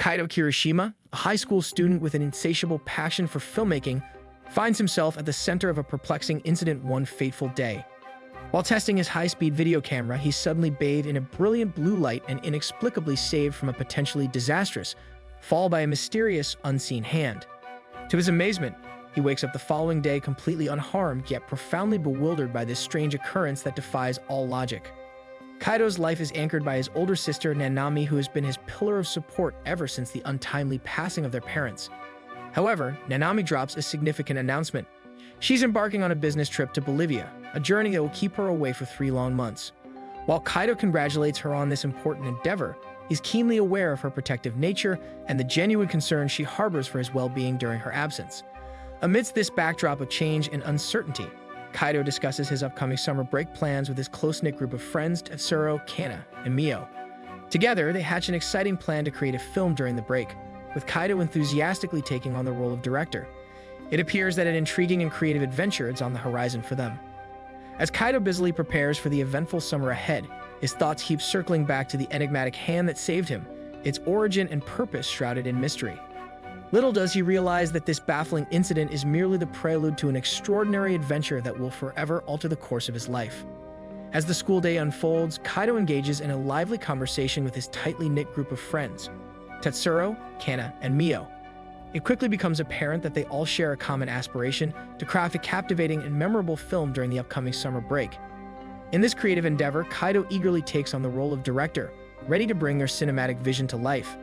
Kaito Kirishima, a high school student with an insatiable passion for filmmaking, finds himself at the center of a perplexing incident one fateful day. While testing his high-speed video camera, he's suddenly bathed in a brilliant blue light and inexplicably saved from a potentially disastrous fall by a mysterious, unseen hand. To his amazement, he wakes up the following day completely unharmed, yet profoundly bewildered by this strange occurrence that defies all logic. Kaito's life is anchored by his older sister, Nanami, who has been his pillar of support ever since the untimely passing of their parents. However, Nanami drops a significant announcement. She's embarking on a business trip to Bolivia, a journey that will keep her away for 3 long months. While Kaito congratulates her on this important endeavor, he's keenly aware of her protective nature and the genuine concern she harbors for his well-being during her absence. Amidst this backdrop of change and uncertainty, Kaito discusses his upcoming summer break plans with his close-knit group of friends Tetsuro, Kana, and Mio. Together, they hatch an exciting plan to create a film during the break, with Kaito enthusiastically taking on the role of director. It appears that an intriguing and creative adventure is on the horizon for them. As Kaito busily prepares for the eventful summer ahead, his thoughts keep circling back to the enigmatic hand that saved him, its origin and purpose shrouded in mystery. Little does he realize that this baffling incident is merely the prelude to an extraordinary adventure that will forever alter the course of his life. As the school day unfolds, Kaito engages in a lively conversation with his tightly knit group of friends, Tetsuro, Kana, and Mio. It quickly becomes apparent that they all share a common aspiration to craft a captivating and memorable film during the upcoming summer break. In this creative endeavor, Kaito eagerly takes on the role of director, ready to bring their cinematic vision to life.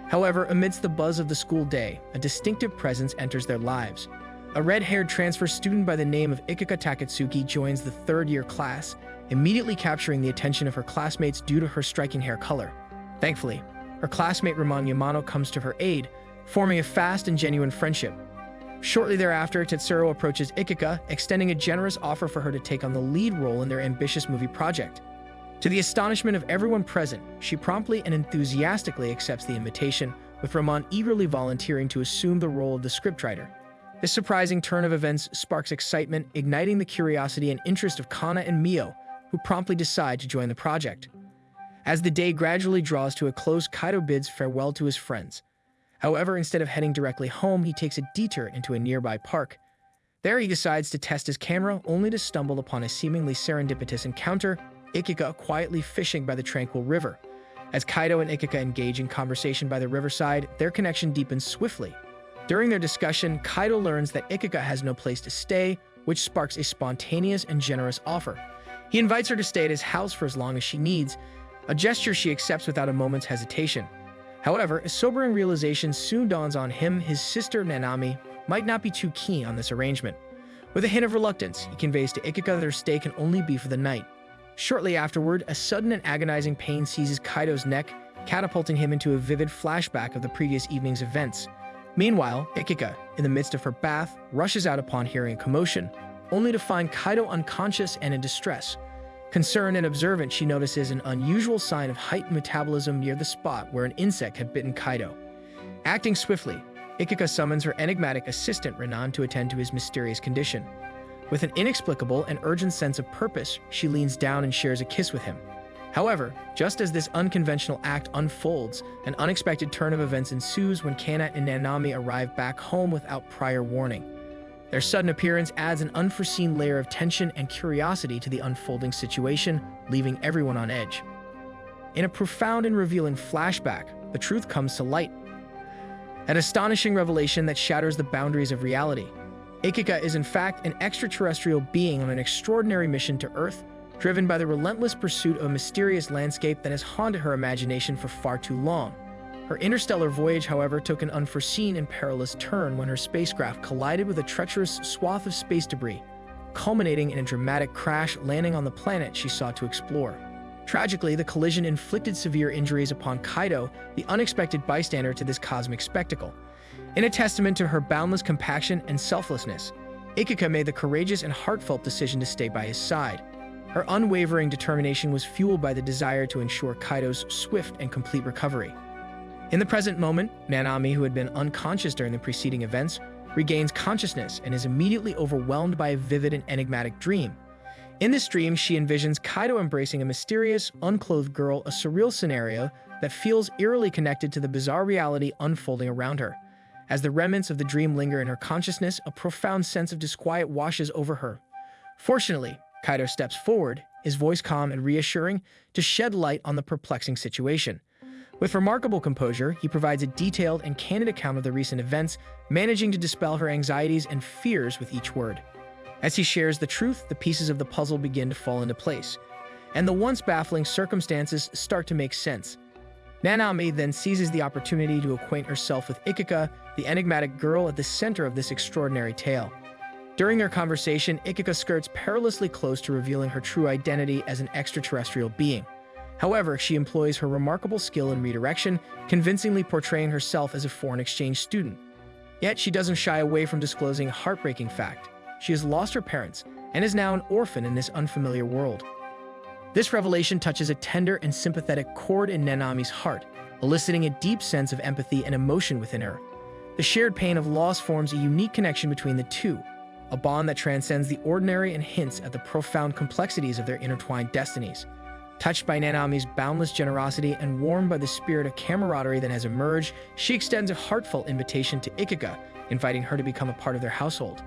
However, amidst the buzz of the school day, a distinctive presence enters their lives. A red-haired transfer student by the name of Ikuka Takatsuki joins the third-year class, immediately capturing the attention of her classmates due to her striking hair color. Thankfully, her classmate Ramon Yamano comes to her aid, forming a fast and genuine friendship. Shortly thereafter, Tetsuro approaches Ikuka, extending a generous offer for her to take on the lead role in their ambitious movie project. To the astonishment of everyone present, she promptly and enthusiastically accepts the invitation, with Ramon eagerly volunteering to assume the role of the scriptwriter. This surprising turn of events sparks excitement, igniting the curiosity and interest of Kana and Mio, who promptly decide to join the project. As the day gradually draws to a close, Kaito bids farewell to his friends. However, instead of heading directly home, he takes a detour into a nearby park. There he decides to test his camera, only to stumble upon a seemingly serendipitous encounter, Ikuka quietly fishing by the tranquil river. As Kaito and Ikuka engage in conversation by the riverside, their connection deepens swiftly. During their discussion, Kaito learns that Ikuka has no place to stay, which sparks a spontaneous and generous offer. He invites her to stay at his house for as long as she needs, a gesture she accepts without a moment's hesitation. However, a sobering realization soon dawns on him: his sister Nanami might not be too keen on this arrangement. With a hint of reluctance, he conveys to Ikuka that their stay can only be for the night. Shortly afterward, a sudden and agonizing pain seizes Kaito's neck, catapulting him into a vivid flashback of the previous evening's events. Meanwhile, Ikuka, in the midst of her bath, rushes out upon hearing a commotion, only to find Kaito unconscious and in distress. Concerned and observant, she notices an unusual sign of heightened metabolism near the spot where an insect had bitten Kaito. Acting swiftly, Ikuka summons her enigmatic assistant Renan to attend to his mysterious condition. With an inexplicable and urgent sense of purpose, she leans down and shares a kiss with him. However, just as this unconventional act unfolds, an unexpected turn of events ensues when Kana and Nanami arrive back home without prior warning. Their sudden appearance adds an unforeseen layer of tension and curiosity to the unfolding situation, leaving everyone on edge. In a profound and revealing flashback, the truth comes to light. An astonishing revelation that shatters the boundaries of reality. Ikuka is in fact an extraterrestrial being on an extraordinary mission to Earth, driven by the relentless pursuit of a mysterious landscape that has haunted her imagination for far too long. Her interstellar voyage, however, took an unforeseen and perilous turn when her spacecraft collided with a treacherous swath of space debris, culminating in a dramatic crash, landing on the planet she sought to explore. Tragically, the collision inflicted severe injuries upon Kaito, the unexpected bystander to this cosmic spectacle. In a testament to her boundless compassion and selflessness, Ikuka made the courageous and heartfelt decision to stay by his side. Her unwavering determination was fueled by the desire to ensure Kaito's swift and complete recovery. In the present moment, Nanami, who had been unconscious during the preceding events, regains consciousness and is immediately overwhelmed by a vivid and enigmatic dream. In this dream, she envisions Kaido embracing a mysterious, unclothed girl, a surreal scenario that feels eerily connected to the bizarre reality unfolding around her. As the remnants of the dream linger in her consciousness, a profound sense of disquiet washes over her. Fortunately, Kaido steps forward, his voice calm and reassuring, to shed light on the perplexing situation. With remarkable composure, he provides a detailed and candid account of the recent events, managing to dispel her anxieties and fears with each word. As he shares the truth, the pieces of the puzzle begin to fall into place, and the once baffling circumstances start to make sense. Nanami then seizes the opportunity to acquaint herself with Ikika, the enigmatic girl at the center of this extraordinary tale. During their conversation, Ikika skirts perilously close to revealing her true identity as an extraterrestrial being. However, she employs her remarkable skill in redirection, convincingly portraying herself as a foreign exchange student. Yet she doesn't shy away from disclosing a heartbreaking fact. She has lost her parents and is now an orphan in this unfamiliar world. This revelation touches a tender and sympathetic chord in Nanami's heart, eliciting a deep sense of empathy and emotion within her. The shared pain of loss forms a unique connection between the two, a bond that transcends the ordinary and hints at the profound complexities of their intertwined destinies. Touched by Nanami's boundless generosity and warmed by the spirit of camaraderie that has emerged, she extends a heartfelt invitation to Ikika, inviting her to become a part of their household.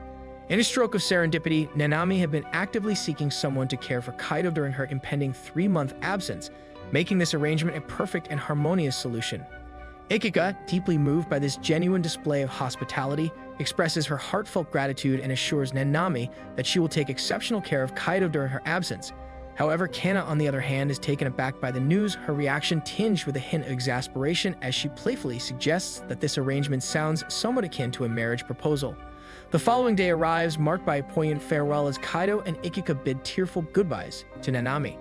In a stroke of serendipity, Nanami had been actively seeking someone to care for Kaido during her impending 3-month absence, making this arrangement a perfect and harmonious solution. Ikika, deeply moved by this genuine display of hospitality, expresses her heartfelt gratitude and assures Nanami that she will take exceptional care of Kaido during her absence. However, Kana, on the other hand, is taken aback by the news, her reaction tinged with a hint of exasperation as she playfully suggests that this arrangement sounds somewhat akin to a marriage proposal. The following day arrives, marked by a poignant farewell as Kaido and Ikika bid tearful goodbyes to Nanami.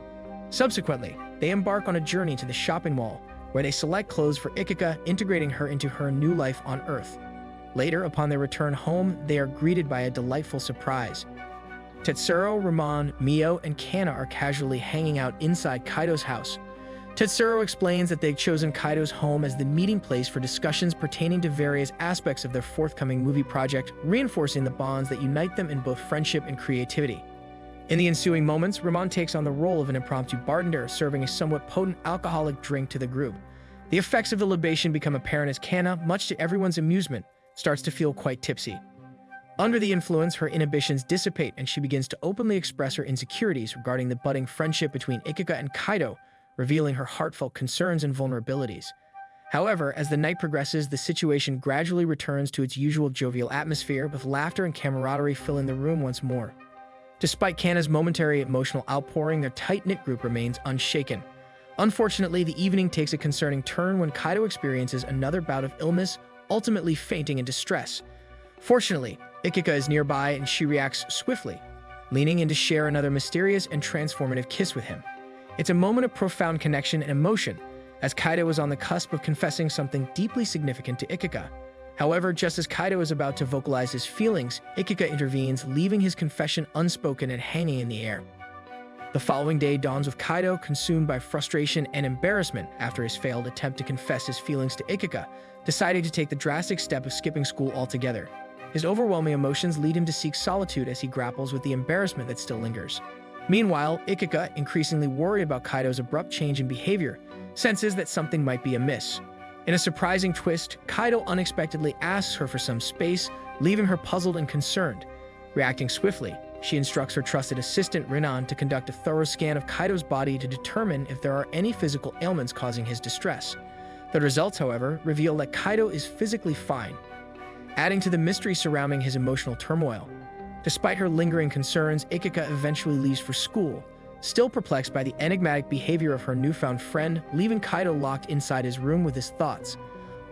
Subsequently, they embark on a journey to the shopping mall, where they select clothes for Ikika, integrating her into her new life on Earth. Later, upon their return home, they are greeted by a delightful surprise. Tetsuro, Ramon, Mio, and Kana are casually hanging out inside Kaido's house. Tetsuro explains that they've chosen Kaido's home as the meeting place for discussions pertaining to various aspects of their forthcoming movie project, reinforcing the bonds that unite them in both friendship and creativity. In the ensuing moments, Ramon takes on the role of an impromptu bartender, serving a somewhat potent alcoholic drink to the group. The effects of the libation become apparent as Kana, much to everyone's amusement, starts to feel quite tipsy. Under the influence, her inhibitions dissipate and she begins to openly express her insecurities regarding the budding friendship between Ikika and Kaido, revealing her heartfelt concerns and vulnerabilities. However, as the night progresses, the situation gradually returns to its usual jovial atmosphere, with laughter and camaraderie filling the room once more. Despite Kana's momentary emotional outpouring, their tight-knit group remains unshaken. Unfortunately, the evening takes a concerning turn when Kaido experiences another bout of illness, ultimately fainting in distress. Fortunately, Ikika is nearby and she reacts swiftly, leaning in to share another mysterious and transformative kiss with him. It's a moment of profound connection and emotion, as Kaido is on the cusp of confessing something deeply significant to Ikika. However, just as Kaido is about to vocalize his feelings, Ikika intervenes, leaving his confession unspoken and hanging in the air. The following day dawns with Kaido consumed by frustration and embarrassment after his failed attempt to confess his feelings to Ikika, deciding to take the drastic step of skipping school altogether. His overwhelming emotions lead him to seek solitude as he grapples with the embarrassment that still lingers. Meanwhile, Ikika, increasingly worried about Kaido's abrupt change in behavior, senses that something might be amiss. In a surprising twist, Kaido unexpectedly asks her for some space, leaving her puzzled and concerned. Reacting swiftly, she instructs her trusted assistant Rinan to conduct a thorough scan of Kaido's body to determine if there are any physical ailments causing his distress. The results, however, reveal that Kaido is physically fine, adding to the mystery surrounding his emotional turmoil. Despite her lingering concerns, Ikika eventually leaves for school, still perplexed by the enigmatic behavior of her newfound friend, leaving Kaido locked inside his room with his thoughts.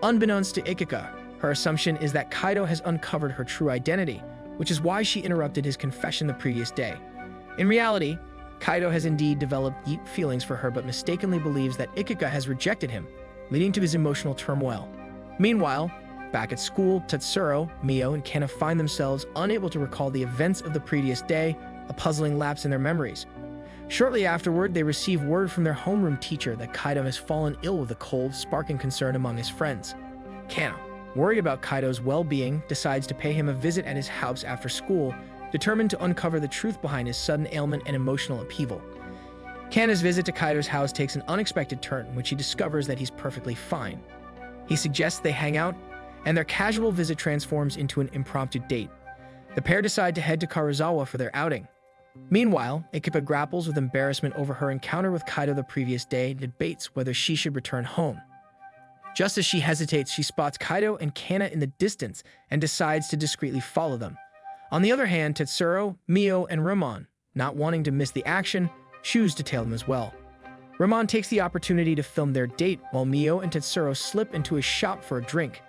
Unbeknownst to Ikika, her assumption is that Kaido has uncovered her true identity, which is why she interrupted his confession the previous day. In reality, Kaido has indeed developed deep feelings for her but mistakenly believes that Ikika has rejected him, leading to his emotional turmoil. Meanwhile, back at school, Tetsuro, Mio, and Kana find themselves unable to recall the events of the previous day, a puzzling lapse in their memories. Shortly afterward, they receive word from their homeroom teacher that Kaido has fallen ill with a cold, sparking concern among his friends. Kana, worried about Kaido's well-being, decides to pay him a visit at his house after school, determined to uncover the truth behind his sudden ailment and emotional upheaval. Kana's visit to Kaido's house takes an unexpected turn when she discovers that he's perfectly fine. He suggests they hang out, and their casual visit transforms into an impromptu date. The pair decide to head to Karazawa for their outing. Meanwhile, Ikika grapples with embarrassment over her encounter with Kaido the previous day and debates whether she should return home. Just as she hesitates, she spots Kaido and Kana in the distance and decides to discreetly follow them. On the other hand, Tetsuro, Mio, and Ramon, not wanting to miss the action, choose to tail them as well. Ramon takes the opportunity to film their date while Mio and Tetsuro slip into a shop for a drink.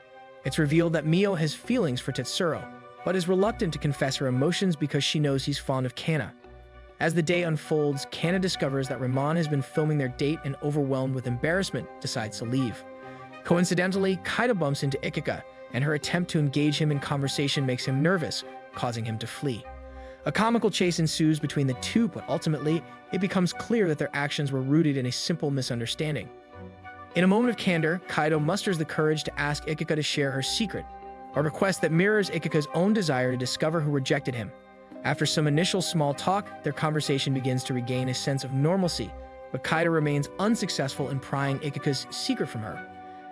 It's revealed that Mio has feelings for Tetsuro, but is reluctant to confess her emotions because she knows he's fond of Kana. As the day unfolds, Kana discovers that Ramon has been filming their date and, overwhelmed with embarrassment, decides to leave. Coincidentally, Kaido bumps into Ikika, and her attempt to engage him in conversation makes him nervous, causing him to flee. A comical chase ensues between the two, but ultimately, it becomes clear that their actions were rooted in a simple misunderstanding. In a moment of candor, Kaido musters the courage to ask Ikika to share her secret, a request that mirrors Ikika's own desire to discover who rejected him. After some initial small talk, their conversation begins to regain a sense of normalcy, but Kaido remains unsuccessful in prying Ikika's secret from her.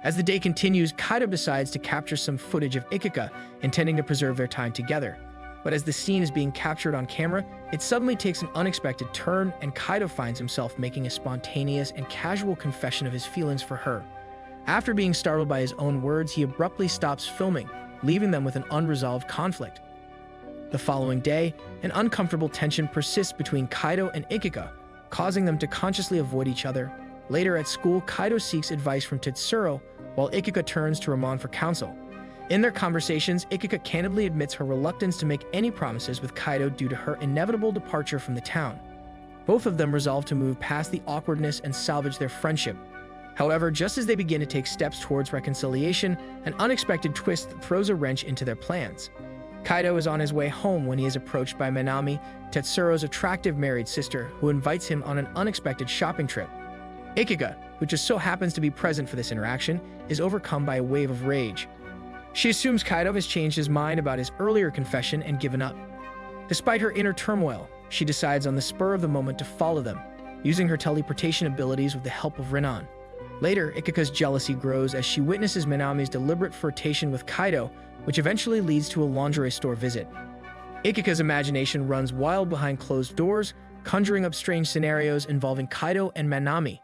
As the day continues, Kaido decides to capture some footage of Ikika, intending to preserve their time together. But as the scene is being captured on camera, it suddenly takes an unexpected turn, and Kaido finds himself making a spontaneous and casual confession of his feelings for her. After being startled by his own words, he abruptly stops filming, leaving them with an unresolved conflict. The following day, an uncomfortable tension persists between Kaido and Ikika, causing them to consciously avoid each other. Later at school, Kaido seeks advice from Tetsuro, while Ikika turns to Ramon for counsel. In their conversations, Ikika candidly admits her reluctance to make any promises with Kaido due to her inevitable departure from the town. Both of them resolve to move past the awkwardness and salvage their friendship. However, just as they begin to take steps towards reconciliation, an unexpected twist throws a wrench into their plans. Kaido is on his way home when he is approached by Minami, Tetsuro's attractive married sister, who invites him on an unexpected shopping trip. Ikika, who just so happens to be present for this interaction, is overcome by a wave of rage. She assumes Kaido has changed his mind about his earlier confession and given up. Despite her inner turmoil, she decides on the spur of the moment to follow them, using her teleportation abilities with the help of Renan. Later, Ikika's jealousy grows as she witnesses Minami's deliberate flirtation with Kaido, which eventually leads to a lingerie store visit. Ikika's imagination runs wild behind closed doors, conjuring up strange scenarios involving Kaido and Minami.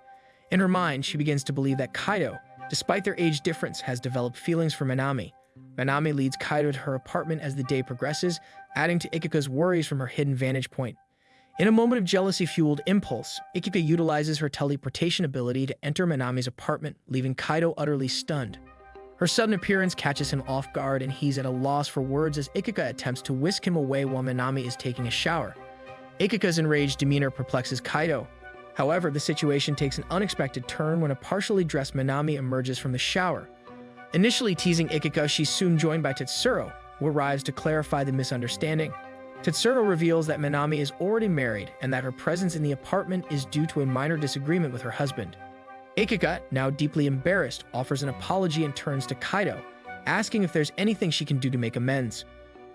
In her mind, she begins to believe that Kaido, despite their age difference, has developed feelings for Minami. Minami leads Kaido to her apartment as the day progresses, adding to Ikika's worries from her hidden vantage point. In a moment of jealousy-fueled impulse, Ikika utilizes her teleportation ability to enter Minami's apartment, leaving Kaido utterly stunned. Her sudden appearance catches him off guard, and he's at a loss for words as Ikika attempts to whisk him away while Minami is taking a shower. Ikika's enraged demeanor perplexes Kaido. However, the situation takes an unexpected turn when a partially dressed Minami emerges from the shower. Initially teasing Ikika, she's soon joined by Tetsuro, who arrives to clarify the misunderstanding. Tetsuro reveals that Minami is already married and that her presence in the apartment is due to a minor disagreement with her husband. Ikika, now deeply embarrassed, offers an apology and turns to Kaido, asking if there's anything she can do to make amends.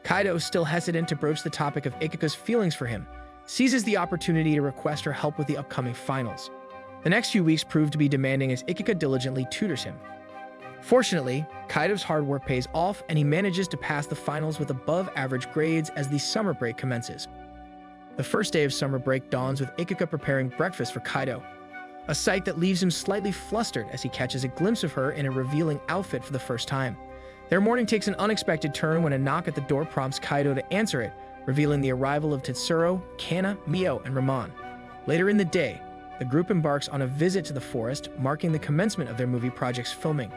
Kaido, still hesitant to broach the topic of Ikika's feelings for him, seizes the opportunity to request her help with the upcoming finals. The next few weeks prove to be demanding as Ikika diligently tutors him. Fortunately, Kaido's hard work pays off, and he manages to pass the finals with above-average grades as the summer break commences. The first day of summer break dawns with Ikika preparing breakfast for Kaido, a sight that leaves him slightly flustered as he catches a glimpse of her in a revealing outfit for the first time. Their morning takes an unexpected turn when a knock at the door prompts Kaido to answer it, revealing the arrival of Tetsuro, Kana, Mio, and Ramon. Later in the day, the group embarks on a visit to the forest, marking the commencement of their movie project's filming.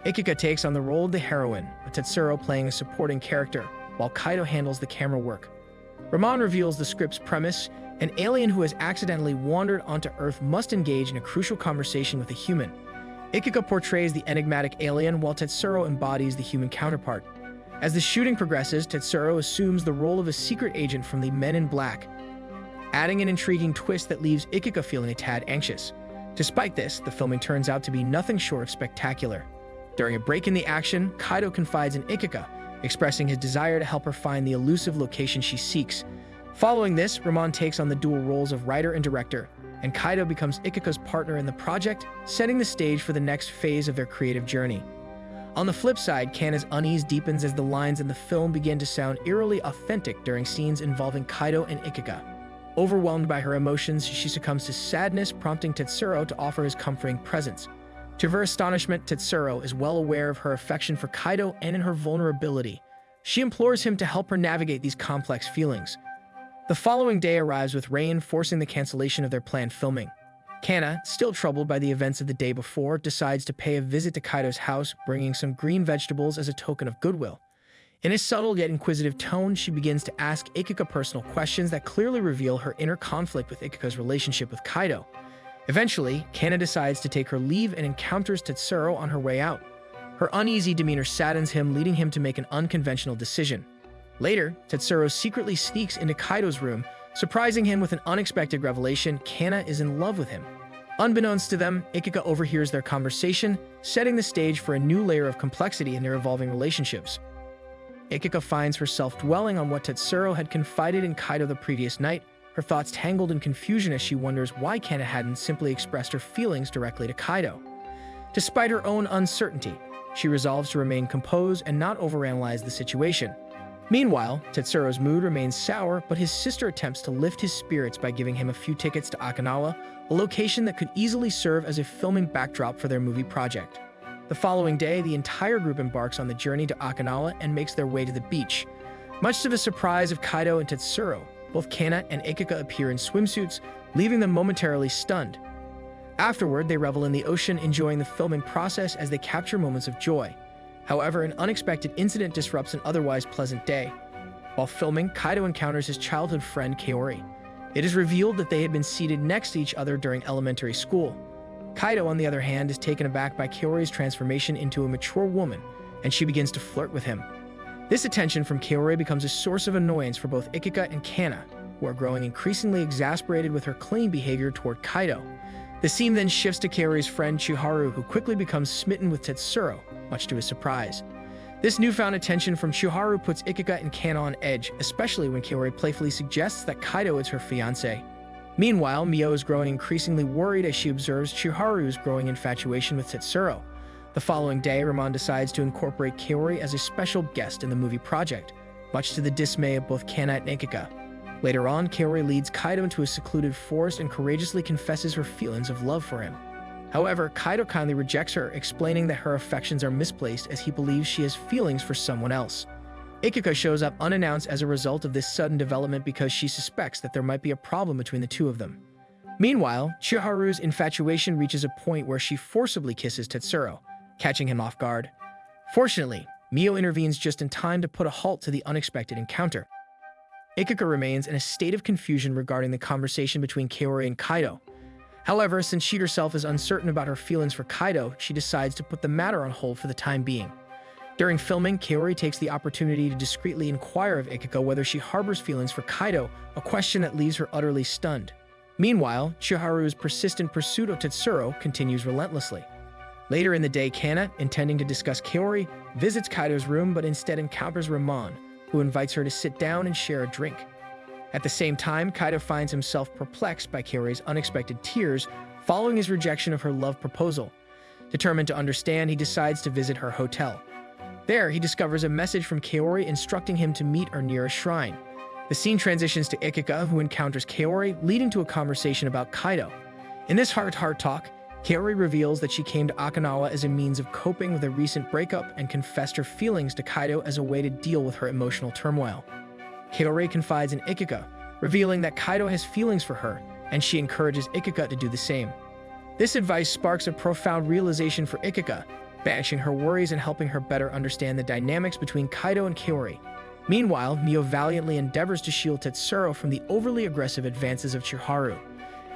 Ikika takes on the role of the heroine, with Tetsuro playing a supporting character, while Kaido handles the camera work. Ramon reveals the script's premise: an alien who has accidentally wandered onto Earth must engage in a crucial conversation with a human. Ikika portrays the enigmatic alien, while Tetsuro embodies the human counterpart. As the shooting progresses, Tetsuro assumes the role of a secret agent from the Men in Black, adding an intriguing twist that leaves Ikika feeling a tad anxious. Despite this, the filming turns out to be nothing short of spectacular. During a break in the action, Kaido confides in Ikika, expressing his desire to help her find the elusive location she seeks. Following this, Ramon takes on the dual roles of writer and director, and Kaido becomes Ikika's partner in the project, setting the stage for the next phase of their creative journey. On the flip side, Kana's unease deepens as the lines in the film begin to sound eerily authentic during scenes involving Kaido and Ikika. Overwhelmed by her emotions, she succumbs to sadness, prompting Tetsuro to offer his comforting presence. To her astonishment, Tetsuro is well aware of her affection for Kaido and in her vulnerability. She implores him to help her navigate these complex feelings. The following day arrives with rain, forcing the cancellation of their planned filming. Kana, still troubled by the events of the day before, decides to pay a visit to Kaido's house, bringing some green vegetables as a token of goodwill. In a subtle yet inquisitive tone, she begins to ask Ikika personal questions that clearly reveal her inner conflict with Ikika's relationship with Kaido. Eventually, Kana decides to take her leave and encounters Tetsuro on her way out. Her uneasy demeanor saddens him, leading him to make an unconventional decision. Later, Tetsuro secretly sneaks into Kaido's room, surprising him with an unexpected revelation: Kana is in love with him. Unbeknownst to them, Ikika overhears their conversation, setting the stage for a new layer of complexity in their evolving relationships. Ikika finds herself dwelling on what Tetsuro had confided in Kaido the previous night, her thoughts tangled in confusion as she wonders why Kana hadn't simply expressed her feelings directly to Kaido. Despite her own uncertainty, she resolves to remain composed and not overanalyze the situation. Meanwhile, Tetsuro's mood remains sour, but his sister attempts to lift his spirits by giving him a few tickets to Okinawa, a location that could easily serve as a filming backdrop for their movie project. The following day, the entire group embarks on the journey to Okinawa and makes their way to the beach. Much to the surprise of Kaido and Tetsuro, both Kana and Ikika appear in swimsuits, leaving them momentarily stunned. Afterward, they revel in the ocean, enjoying the filming process as they capture moments of joy. However, an unexpected incident disrupts an otherwise pleasant day. While filming, Kaido encounters his childhood friend Kaori. It is revealed that they had been seated next to each other during elementary school. Kaido, on the other hand, is taken aback by Kaori's transformation into a mature woman, and she begins to flirt with him. This attention from Kaori becomes a source of annoyance for both Ikika and Kana, who are growing increasingly exasperated with her clinging behavior toward Kaido. The scene then shifts to Kaori's friend Chiharu, who quickly becomes smitten with Tetsuro, much to his surprise. This newfound attention from Chiharu puts Ikika and Kana on edge, especially when Kaori playfully suggests that Kaido is her fiancé. Meanwhile, Mio is growing increasingly worried as she observes Chiharu's growing infatuation with Tetsuro. The following day, Ramon decides to incorporate Kaori as a special guest in the movie project, much to the dismay of both Kana and Ikika. Later on, Kaori leads Kaido into a secluded forest and courageously confesses her feelings of love for him. However, Kaido kindly rejects her, explaining that her affections are misplaced as he believes she has feelings for someone else. Ikika shows up unannounced as a result of this sudden development because she suspects that there might be a problem between the two of them. Meanwhile, Chiharu's infatuation reaches a point where she forcibly kisses Tetsuro, catching him off guard. Fortunately, Mio intervenes just in time to put a halt to the unexpected encounter. Ikika remains in a state of confusion regarding the conversation between Kaori and Kaido. However, since she herself is uncertain about her feelings for Kaido, she decides to put the matter on hold for the time being. During filming, Kaori takes the opportunity to discreetly inquire of Ikika whether she harbors feelings for Kaido, a question that leaves her utterly stunned. Meanwhile, Chiharu's persistent pursuit of Tetsuro continues relentlessly. Later in the day, Kana, intending to discuss Kaori, visits Kaido's room but instead encounters Ramon, who invites her to sit down and share a drink. At the same time, Kaido finds himself perplexed by Kaori's unexpected tears following his rejection of her love proposal. Determined to understand, he decides to visit her hotel. There, he discovers a message from Kaori instructing him to meet her near a shrine. The scene transitions to Ikika, who encounters Kaori, leading to a conversation about Kaido. In this heart-to-heart talk, Kaori reveals that she came to Okinawa as a means of coping with a recent breakup and confessed her feelings to Kaido as a way to deal with her emotional turmoil. Kaori confides in Ikika, revealing that Kaido has feelings for her, and she encourages Ikika to do the same. This advice sparks a profound realization for Ikika, banishing her worries and helping her better understand the dynamics between Kaido and Kaori. Meanwhile, Mio valiantly endeavors to shield Tetsuro from the overly aggressive advances of Chiharu.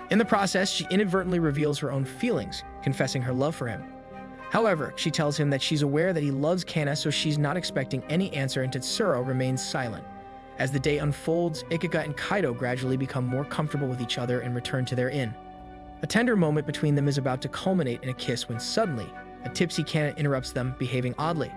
In the process, she inadvertently reveals her own feelings, confessing her love for him. However, she tells him that she's aware that he loves Kana, so she's not expecting any answer, and Tetsuro remains silent. As the day unfolds, Ikika and Kaido gradually become more comfortable with each other and return to their inn. A tender moment between them is about to culminate in a kiss when suddenly, a tipsy Kana interrupts them, behaving oddly.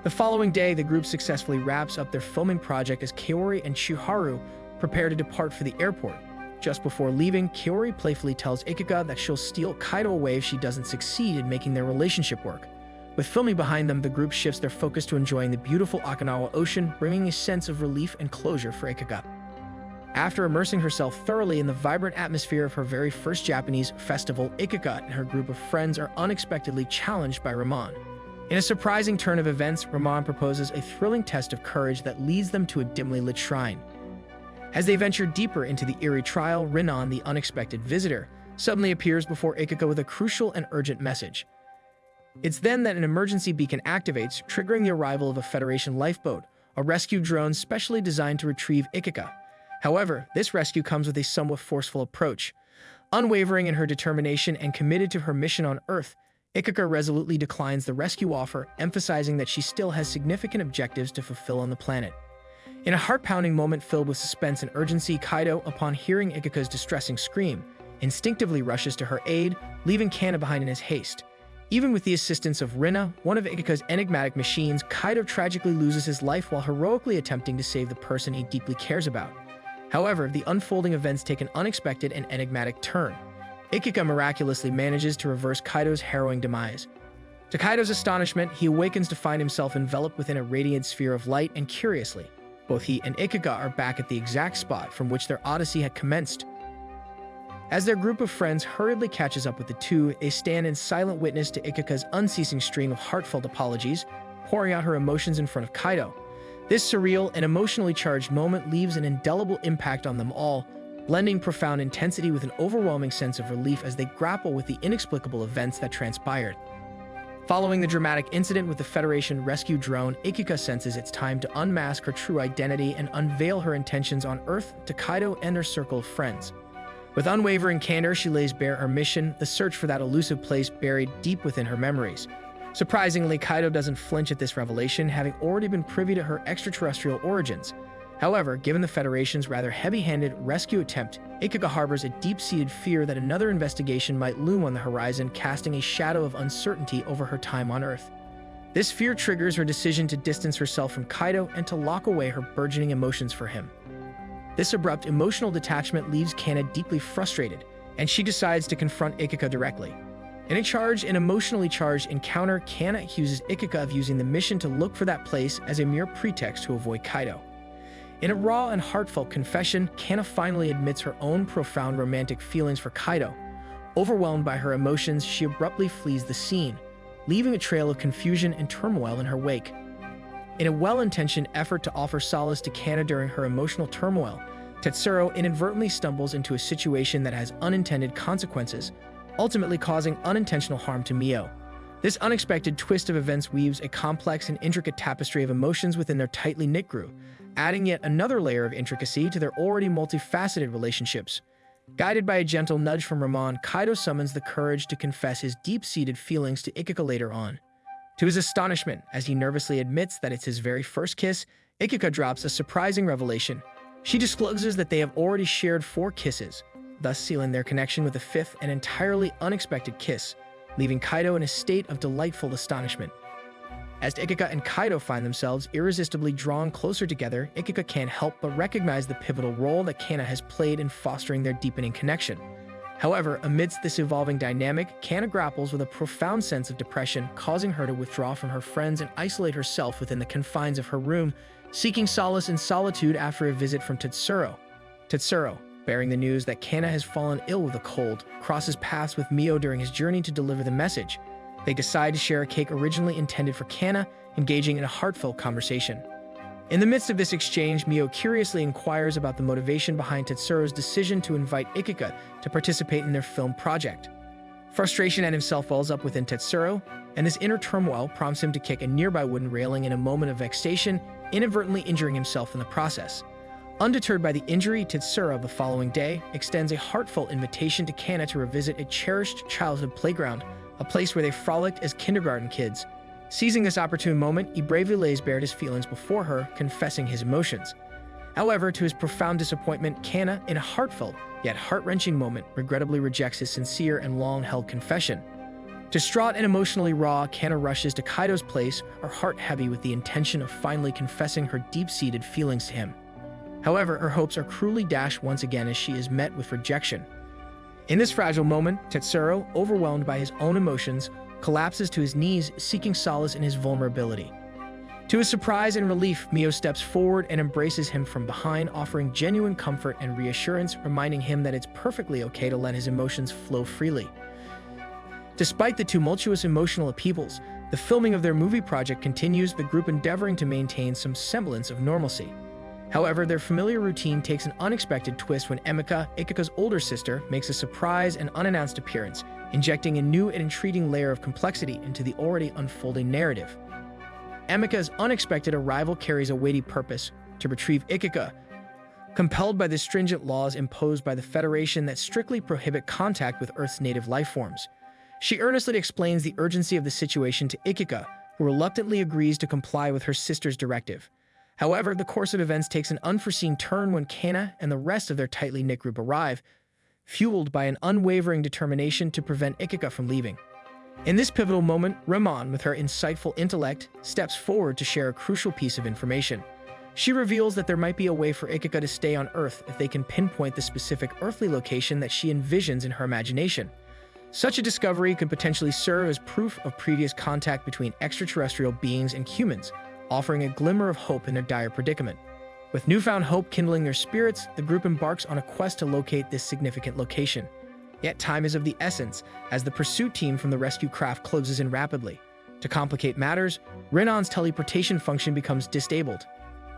The following day, the group successfully wraps up their filming project as Kaori and Chiharu prepare to depart for the airport. Just before leaving, Kaori playfully tells Ikuka that she'll steal Kaido away if she doesn't succeed in making their relationship work. With filming behind them, the group shifts their focus to enjoying the beautiful Okinawa Ocean, bringing a sense of relief and closure for Ikuka. After immersing herself thoroughly in the vibrant atmosphere of her very first Japanese festival, Ikuka and her group of friends are unexpectedly challenged by Ramon. In a surprising turn of events, Ramon proposes a thrilling test of courage that leads them to a dimly lit shrine. As they venture deeper into the eerie trial, Rinon, the unexpected visitor, suddenly appears before Ikuka with a crucial and urgent message. It's then that an emergency beacon activates, triggering the arrival of a Federation lifeboat, a rescue drone specially designed to retrieve Ikuka. However, this rescue comes with a somewhat forceful approach. Unwavering in her determination and committed to her mission on Earth, Ikuka resolutely declines the rescue offer, emphasizing that she still has significant objectives to fulfill on the planet. In a heart-pounding moment filled with suspense and urgency, Kaido, upon hearing Ikuka's distressing scream, instinctively rushes to her aid, leaving Kana behind in his haste. Even with the assistance of Rina, one of Ikuka's enigmatic machines, Kaido tragically loses his life while heroically attempting to save the person he deeply cares about. However, the unfolding events take an unexpected and enigmatic turn. Ikuka miraculously manages to reverse Kaido's harrowing demise. To Kaido's astonishment, he awakens to find himself enveloped within a radiant sphere of light, and curiously, both he and Ikuka are back at the exact spot from which their odyssey had commenced. As their group of friends hurriedly catches up with the two, they stand in silent witness to Ikuka's unceasing stream of heartfelt apologies, pouring out her emotions in front of Kaido. This surreal and emotionally charged moment leaves an indelible impact on them all, blending profound intensity with an overwhelming sense of relief as they grapple with the inexplicable events that transpired. Following the dramatic incident with the Federation rescue drone, Ikuka senses it's time to unmask her true identity and unveil her intentions on Earth to Kaido and their circle of friends. With unwavering candor, she lays bare her mission, the search for that elusive place buried deep within her memories. Surprisingly, Kaido doesn't flinch at this revelation, having already been privy to her extraterrestrial origins. However, given the Federation's rather heavy-handed rescue attempt, Ikuka harbors a deep-seated fear that another investigation might loom on the horizon, casting a shadow of uncertainty over her time on Earth. This fear triggers her decision to distance herself from Kaido and to lock away her burgeoning emotions for him. This abrupt emotional detachment leaves Kana deeply frustrated, and she decides to confront Ikuka directly. In an emotionally charged encounter, Kana accuses Ikuka of using the mission to look for that place as a mere pretext to avoid Kaido. In a raw and heartfelt confession, Kana finally admits her own profound romantic feelings for Kaido. Overwhelmed by her emotions, she abruptly flees the scene, leaving a trail of confusion and turmoil in her wake. In a well-intentioned effort to offer solace to Kana during her emotional turmoil, Tetsuro inadvertently stumbles into a situation that has unintended consequences, ultimately causing unintentional harm to Mio. This unexpected twist of events weaves a complex and intricate tapestry of emotions within their tightly knit group, adding yet another layer of intricacy to their already multifaceted relationships. Guided by a gentle nudge from Ramon, Kaido summons the courage to confess his deep-seated feelings to Ikuka later on. To his astonishment, as he nervously admits that it's his very first kiss, Ikuka drops a surprising revelation. She discloses that they have already shared 4 kisses, thus sealing their connection with a 5th and entirely unexpected kiss, leaving Kaido in a state of delightful astonishment. As Ikuka and Kaido find themselves irresistibly drawn closer together, Ikuka can't help but recognize the pivotal role that Kana has played in fostering their deepening connection. However, amidst this evolving dynamic, Kana grapples with a profound sense of depression, causing her to withdraw from her friends and isolate herself within the confines of her room, seeking solace in solitude after a visit from Tetsuro. Tetsuro, bearing the news that Kana has fallen ill with a cold, crosses paths with Mio during his journey to deliver the message. They decide to share a cake originally intended for Kana, engaging in a heartfelt conversation. In the midst of this exchange, Mio curiously inquires about the motivation behind Tetsuro's decision to invite Ikuka to participate in their film project. Frustration at himself wells up within Tetsuro, and this inner turmoil prompts him to kick a nearby wooden railing in a moment of vexation, inadvertently injuring himself in the process. Undeterred by the injury, Tetsuro the following day extends a heartfelt invitation to Kana to revisit a cherished childhood playground, a place where they frolicked as kindergarten kids. Seizing this opportune moment, he bravely lays bare his feelings before her, confessing his emotions. However, to his profound disappointment, Kana, in a heartfelt yet heart-wrenching moment, regrettably rejects his sincere and long-held confession. Distraught and emotionally raw, Kana rushes to Kaido's place, her heart heavy with the intention of finally confessing her deep-seated feelings to him. However, her hopes are cruelly dashed once again as she is met with rejection. In this fragile moment, Tetsuro, overwhelmed by his own emotions, collapses to his knees, seeking solace in his vulnerability. To his surprise and relief, Mio steps forward and embraces him from behind, offering genuine comfort and reassurance, reminding him that it's perfectly okay to let his emotions flow freely. Despite the tumultuous emotional upheavals, the filming of their movie project continues, the group endeavoring to maintain some semblance of normalcy. However, their familiar routine takes an unexpected twist when Emika, Ikika's older sister, makes a surprise and unannounced appearance, injecting a new and intriguing layer of complexity into the already unfolding narrative. Emika's unexpected arrival carries a weighty purpose: to retrieve Ikika, compelled by the stringent laws imposed by the Federation that strictly prohibit contact with Earth's native lifeforms. She earnestly explains the urgency of the situation to Ikika, who reluctantly agrees to comply with her sister's directive. However, the course of events takes an unforeseen turn when Kana and the rest of their tightly knit group arrive, fueled by an unwavering determination to prevent Ikika from leaving. In this pivotal moment, Ramon, with her insightful intellect, steps forward to share a crucial piece of information. She reveals that there might be a way for Ikika to stay on Earth if they can pinpoint the specific earthly location that she envisions in her imagination. Such a discovery could potentially serve as proof of previous contact between extraterrestrial beings and humans, offering a glimmer of hope in their dire predicament. With newfound hope kindling their spirits, the group embarks on a quest to locate this significant location. Yet time is of the essence, as the pursuit team from the rescue craft closes in rapidly. To complicate matters, Rinon's teleportation function becomes disabled.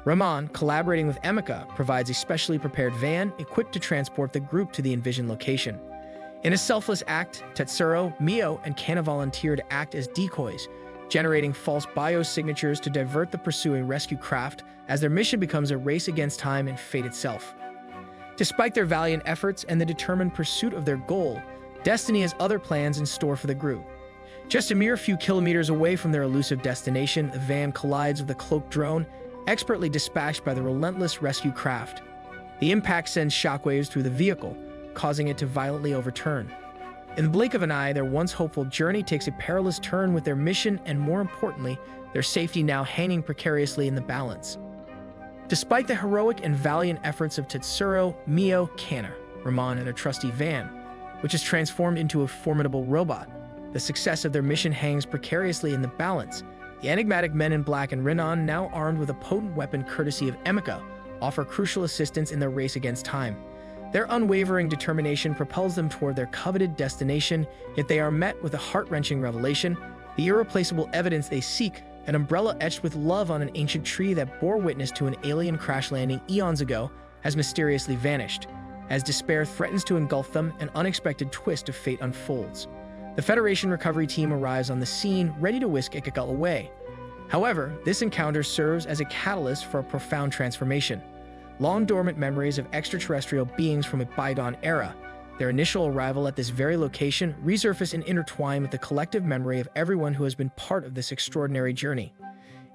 Ramon, collaborating with Emika, provides a specially prepared van equipped to transport the group to the envisioned location. In a selfless act, Tetsuro, Mio, and Kana volunteer to act as decoys, generating false biosignatures to divert the pursuing rescue craft, as their mission becomes a race against time and fate itself. Despite their valiant efforts and the determined pursuit of their goal, Destiny has other plans in store for the group. Just a mere few kilometers away from their elusive destination, the van collides with a cloaked drone, expertly dispatched by the relentless rescue craft. The impact sends shockwaves through the vehicle, causing it to violently overturn. In the blink of an eye, their once hopeful journey takes a perilous turn, with their mission and, more importantly, their safety now hanging precariously in the balance. Despite the heroic and valiant efforts of Tetsuro, Mio, Kana, Ramon, and their trusty van, which is transformed into a formidable robot, the success of their mission hangs precariously in the balance. The enigmatic men in black and Rinon, now armed with a potent weapon courtesy of Emika, offer crucial assistance in their race against time. Their unwavering determination propels them toward their coveted destination, yet they are met with a heart-wrenching revelation: the irreplaceable evidence they seek, an umbrella etched with love on an ancient tree that bore witness to an alien crash landing eons ago, has mysteriously vanished. As despair threatens to engulf them, an unexpected twist of fate unfolds. The Federation recovery team arrives on the scene, ready to whisk Ikika away. However, this encounter serves as a catalyst for a profound transformation. Long-dormant memories of extraterrestrial beings from a bygone era, their initial arrival at this very location, resurface and intertwine with the collective memory of everyone who has been part of this extraordinary journey.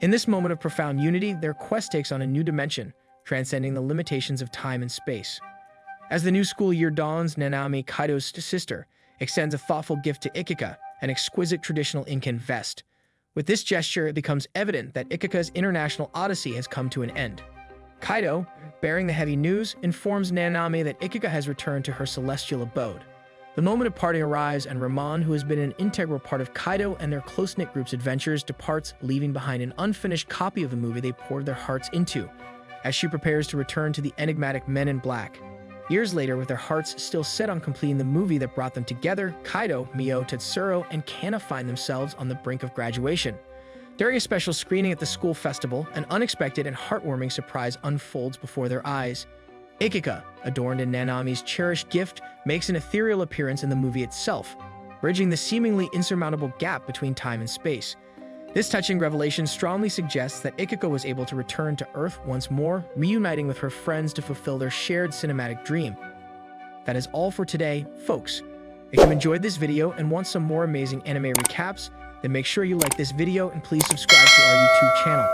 In this moment of profound unity, their quest takes on a new dimension, transcending the limitations of time and space. As the new school year dawns, Nanami, Kaido's sister, extends a thoughtful gift to Ikika, an exquisite traditional Incan vest. With this gesture, it becomes evident that Ikika's international odyssey has come to an end. Kaido, bearing the heavy news, informs Nanami that Ikika has returned to her celestial abode. The moment of parting arrives, and Ramon, who has been an integral part of Kaido and their close-knit group's adventures, departs, leaving behind an unfinished copy of the movie they poured their hearts into, as she prepares to return to the enigmatic Men in Black. Years later, with their hearts still set on completing the movie that brought them together, Kaido, Mio, Tetsuro, and Kana find themselves on the brink of graduation. During a special screening at the school festival, an unexpected and heartwarming surprise unfolds before their eyes. Ikika, adorned in Nanami's cherished gift, makes an ethereal appearance in the movie itself, bridging the seemingly insurmountable gap between time and space. This touching revelation strongly suggests that Ikika was able to return to Earth once more, reuniting with her friends to fulfill their shared cinematic dream. That is all for today, folks. If you enjoyed this video and want some more amazing anime recaps, then make sure you like this video and please subscribe to our YouTube channel.